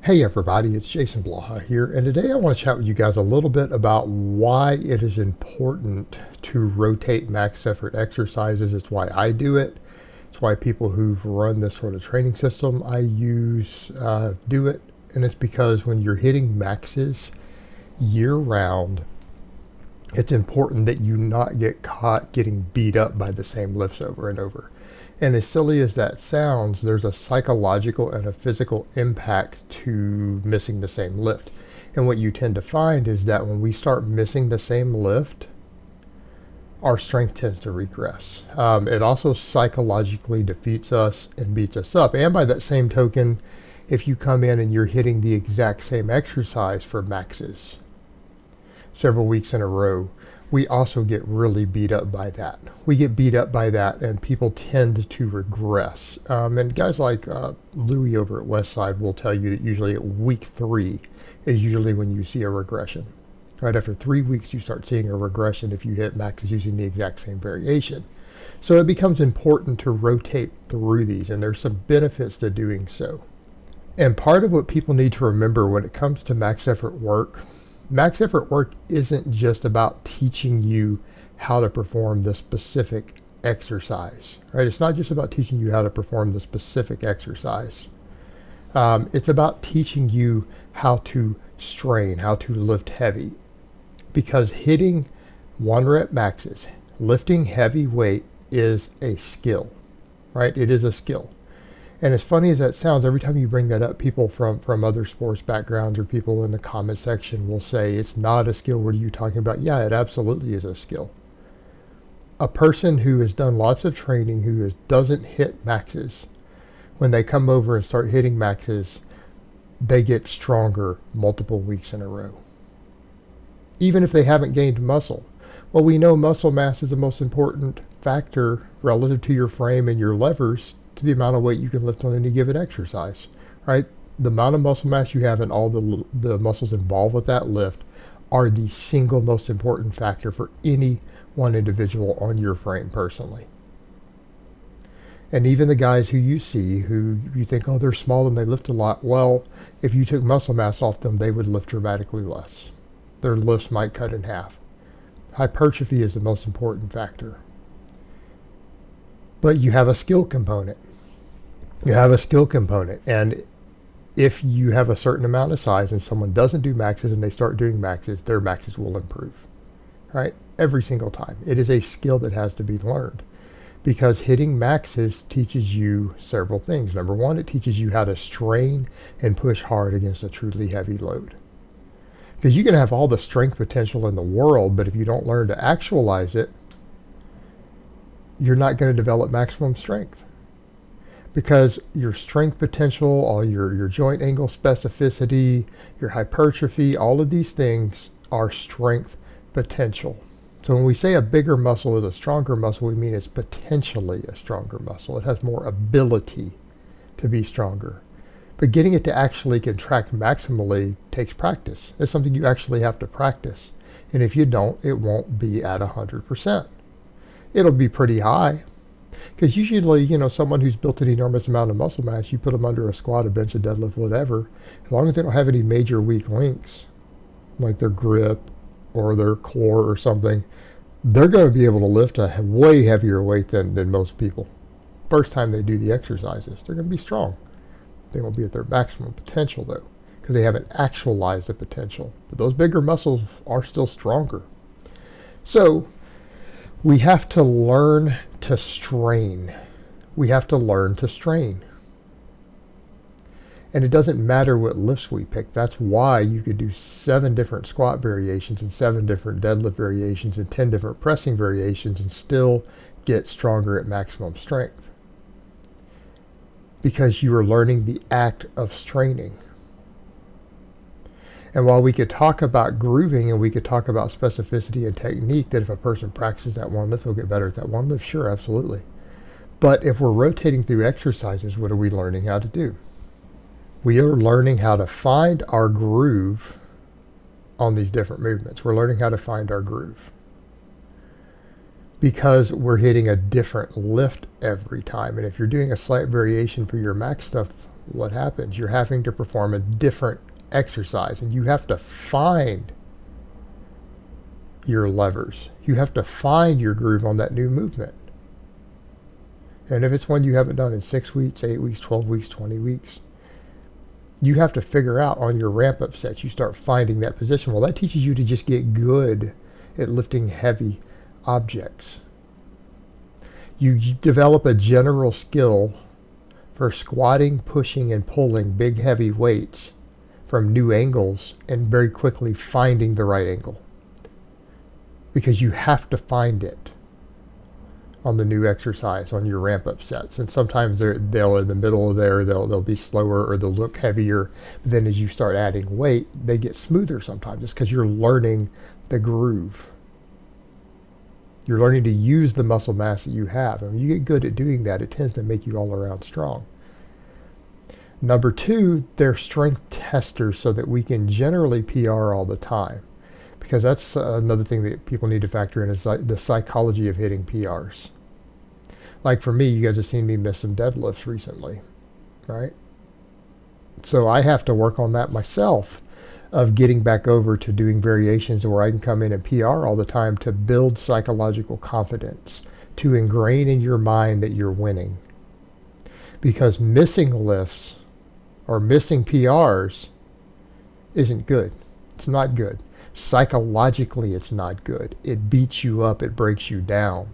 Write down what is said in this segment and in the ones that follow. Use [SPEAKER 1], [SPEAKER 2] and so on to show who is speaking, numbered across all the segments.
[SPEAKER 1] Hey everybody, it's Jason Blaha here, and today I want to chat with you guys a little bit about why it is important to rotate max effort exercises. It's why I do it. It's why people who've run this sort of training system I use do it. And it's because when you're hitting maxes year round, it's important that you not get caught getting beat up by the same lifts over and over. And as silly as that sounds, there's a psychological and a physical impact to missing the same lift. And what you tend to find is that when we start missing the same lift, our strength tends to regress. It also psychologically defeats us and beats us up. And by that same token, if you come in and you're hitting the exact same exercise for maxes several weeks in a row, we also get really beat up by that. We get beat up by that, and people tend to regress. And guys like Louie over at Westside will tell you that usually at week 3 is usually when you see a regression. Right after 3 weeks, you start seeing a regression if you hit maxes using the exact same variation. So it becomes important to rotate through these, and there's some benefits to doing so. And part of what people need to remember when it comes to max effort work isn't just about teaching you how to perform the specific exercise, right? It's not just about teaching you how to perform the specific exercise. It's about teaching you how to strain, how to lift heavy, because hitting 1 rep maxes, lifting heavy weight is a skill, right? It is a skill. And as funny as that sounds, every time you bring that up, people from other sports backgrounds or people in the comment section will say, it's not a skill. What are you talking about? Yeah, it absolutely is a skill. A person who has done lots of training, doesn't hit maxes, when they come over and start hitting maxes, they get stronger multiple weeks in a row, even if they haven't gained muscle. Well, we know muscle mass is the most important factor relative to your frame and your levers to the amount of weight you can lift on any given exercise, right? The amount of muscle mass you have and all the muscles involved with that lift are the single most important factor for any one individual on your frame personally. And even the guys who you see who you think, oh, they're small and they lift a lot. Well, if you took muscle mass off them, they would lift dramatically less. Their lifts might cut in half. Hypertrophy is the most important factor. But you have a skill component. And if you have a certain amount of size and someone doesn't do maxes and they start doing maxes, their maxes will improve, right? Every single time. It is a skill that has to be learned, because hitting maxes teaches you several things. Number one, it teaches you how to strain and push hard against a truly heavy load. Because you can have all the strength potential in the world, but if you don't learn to actualize it, you're not going to develop maximum strength, because your strength potential, all your joint angle specificity, your hypertrophy, all of these things are strength potential. So when we say a bigger muscle is a stronger muscle, we mean it's potentially a stronger muscle. It has more ability to be stronger. But getting it to actually contract maximally takes practice. It's something you actually have to practice. And if you don't, it won't be at 100%. It'll be pretty high, because usually, someone who's built an enormous amount of muscle mass, you put them under a squat, a bench, a deadlift, whatever, as long as they don't have any major weak links, like their grip or their core or something, they're going to be able to lift a way heavier weight than most people. First time they do the exercises, they're going to be strong. They won't be at their maximum potential, though, because they haven't actualized the potential. But those bigger muscles are still stronger. So we have to learn to strain. And it doesn't matter what lifts we pick. That's why you could do 7 different squat variations and 7 different deadlift variations and 10 different pressing variations and still get stronger at maximum strength. Because you are learning the act of straining. And while we could talk about grooving and we could talk about specificity and technique, that if a person practices that one lift, they'll get better at that one lift, sure, absolutely. But if we're rotating through exercises, what are we learning how to do? We are learning how to find our groove on these different movements. We're learning how to find our groove. because we're hitting a different lift every time. And if you're doing a slight variation for your max stuff what happens? You're having to perform a different exercise, and you have to find your levers. You have to find your groove on that new movement. And if it's one you haven't done in 6 weeks, 8 weeks, 12 weeks, 20 weeks, you have to figure out on your ramp up sets, you start finding that position. Well, that teaches you to just get good at lifting heavy objects. You develop a general skill for squatting, pushing, and pulling big heavy weights from new angles and very quickly finding the right angle. Because you have to find it on the new exercise, on your ramp up sets. And sometimes they'll in the middle of there, they'll be slower or they'll look heavier. But then as you start adding weight, they get smoother sometimes just because you're learning the groove. You're learning to use the muscle mass that you have. And when you get good at doing that, it tends to make you all around strong. Number 2, they're strength testers so that we can generally PR all the time. Because that's another thing that people need to factor in is the psychology of hitting PRs. Like for me, you guys have seen me miss some deadlifts recently, right? So I have to work on that myself of getting back over to doing variations where I can come in and PR all the time to build psychological confidence, to ingrain in your mind that you're winning. Because missing lifts or missing PRs isn't good. It's not good. Psychologically, it's not good. It beats you up. It breaks you down.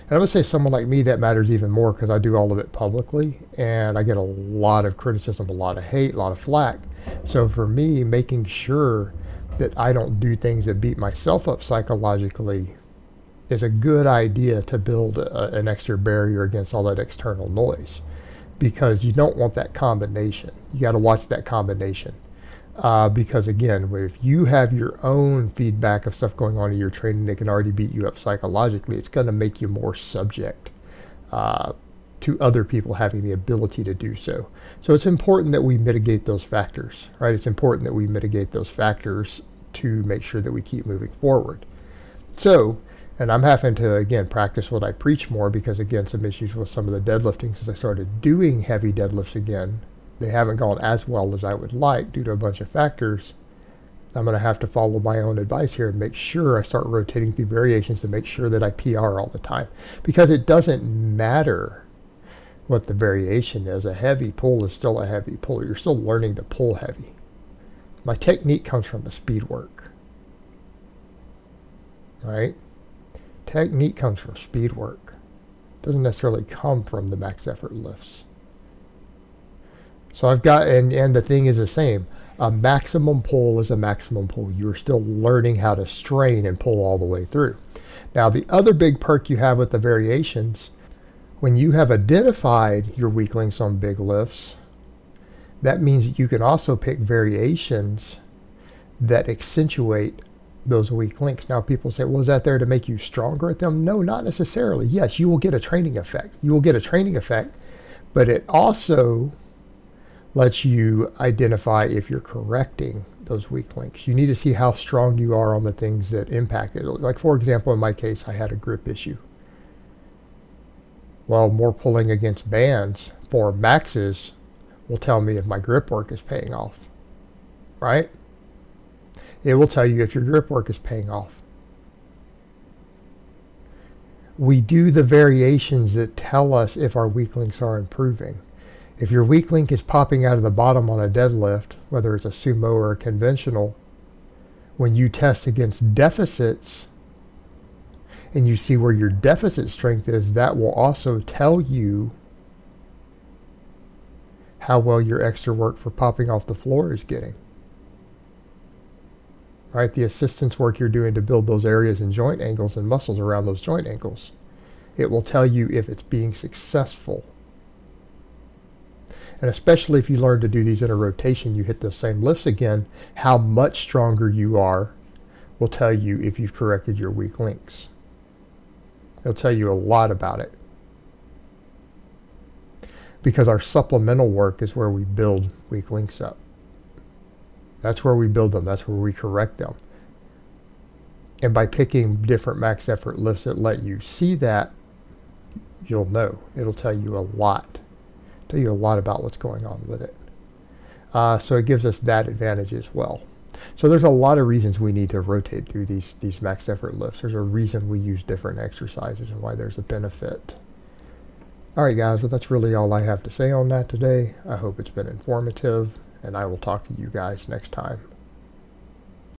[SPEAKER 1] And I would say someone like me, that matters even more because I do all of it publicly and I get a lot of criticism, a lot of hate, a lot of flack. So for me, making sure that I don't do things that beat myself up psychologically is a good idea to build an extra barrier against all that external noise, because you don't want that combination. You got to watch that combination. Because again, if you have your own feedback of stuff going on in your training that can already beat you up psychologically, it's going to make you more subject to other people having the ability to do so. So it's important that we mitigate those factors, right? It's important that we mitigate those factors to make sure that we keep moving forward. So, and I'm having to, again, practice what I preach more because, again, some issues with some of the deadlifting since I started doing heavy deadlifts again. They haven't gone as well as I would like due to a bunch of factors. I'm going to have to follow my own advice here and make sure I start rotating through variations to make sure that I PR all the time. Because it doesn't matter what the variation is. A heavy pull is still a heavy pull. You're still learning to pull heavy. My technique comes from the speed work. Right? Technique comes from speed work. It doesn't necessarily come from the max effort lifts. So I've got, and the thing is the same. A maximum pull is a maximum pull. You're still learning how to strain and pull all the way through. Now, the other big perk you have with the variations, when you have identified your weak links on big lifts, that means that you can also pick variations that accentuate those weak links. Now, people say, well, is that there to make you stronger at them? No, not necessarily. Yes, you will get a training effect. You will get a training effect, but it also lets you identify if you're correcting those weak links. You need to see how strong you are on the things that impact it. Like, for example, in my case, I had a grip issue. Well, more pulling against bands for maxes will tell me if my grip work is paying off, right? It will tell you if your grip work is paying off. We do the variations that tell us if our weak links are improving. If your weak link is popping out of the bottom on a deadlift, whether it's a sumo or a conventional, when you test against deficits and you see where your deficit strength is, that will also tell you how well your extra work for popping off the floor is getting. Right? The assistance work you're doing to build those areas and joint angles and muscles around those joint angles. It will tell you if it's being successful. And especially if you learn to do these in a rotation, you hit those same lifts again, how much stronger you are will tell you if you've corrected your weak links. It'll tell you a lot about it. Because our supplemental work is where we build weak links up. That's where we build them. That's where we correct them. And by picking different max effort lifts that let you see that, you'll know. It'll tell you a lot. tell you a lot about what's going on with it. So it gives us that advantage as well. So there's a lot of reasons we need to rotate through these max effort lifts. There's a reason we use different exercises and why there's a benefit. All right, guys, well, that's really all I have to say on that today. I hope it's been informative, and I will talk to you guys next time.